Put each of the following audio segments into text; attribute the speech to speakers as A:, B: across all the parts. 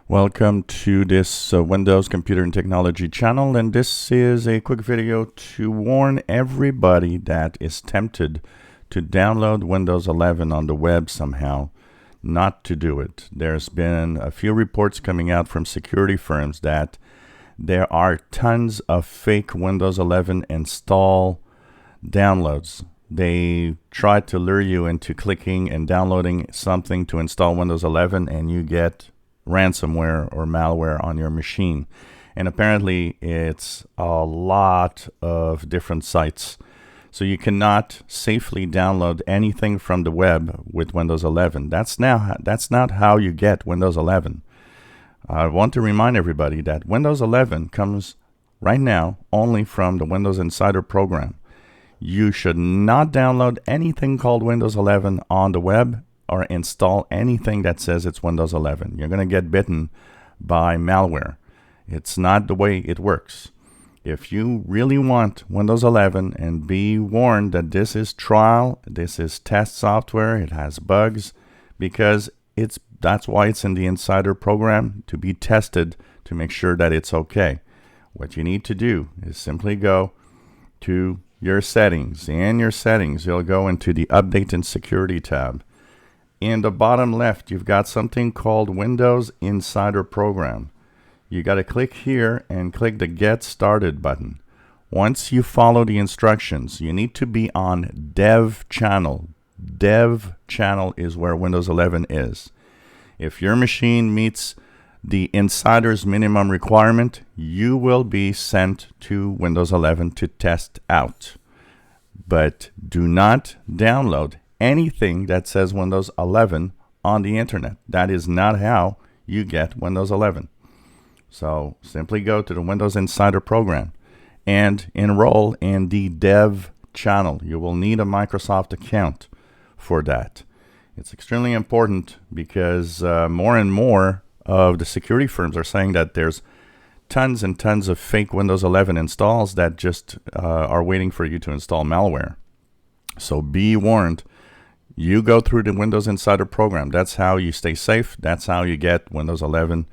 A: Welcome to this Windows Computer and Technology channel, and this is a quick video to warn everybody that is tempted to download Windows 11 on the web somehow not to do it. There's been a few reports coming out from security firms that there are tons of fake Windows 11 install downloads. They try to lure you into clicking and downloading something to install Windows 11, and you get ransomware or malware on your machine. And apparently it's a lot of different sites. So you cannot safely download anything from the web with Windows 11. That's not how you get Windows 11. I want to remind everybody that Windows 11 comes right now only from the Windows Insider program. You should not download anything called Windows 11 on the web or install anything that says it's Windows 11. You're going to get bitten by malware. It's not the way it works. If you really want Windows 11 and be warned that this is trial, this is test software, it has bugs, because that's why it's in the Insider program, to be tested to make sure that it's okay. What you need to do is simply go to your settings. In your settings, you'll go into the Update and Security tab. In the bottom left, you've got something called Windows Insider Program. You got to click here and click the Get Started button. Once you follow the instructions, you need to be on Dev Channel. Dev Channel is where Windows 11 is. If your machine meets the Insider's minimum requirement, you will be sent to Windows 11 to test out. But do not download anything that says Windows 11 on the internet. That is not how you get Windows 11. So simply go to the Windows Insider program and enroll in the Dev Channel. You will need a Microsoft account for that. It's extremely important because more and more of the security firms are saying that there's tons and tons of fake Windows 11 installs that just are waiting for you to install malware. So be warned. You go through the Windows Insider program. That's how you stay safe. That's how you get Windows 11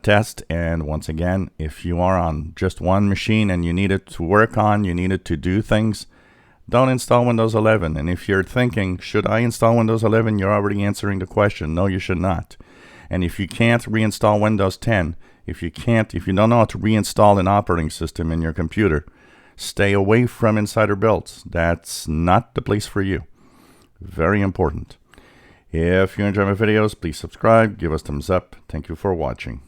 A: test. And once again, if you are on just one machine and you need it to work on, you need it to do things, don't install Windows 11. And if you're thinking, should I install Windows 11? You're already answering the question. No, you should not. And if you can't reinstall Windows 10, if you don't know how to reinstall an operating system in your computer, stay away from Insider builds. That's not the place for you. Very important. If you enjoy my videos, please subscribe, give us thumbs up. Thank you for watching.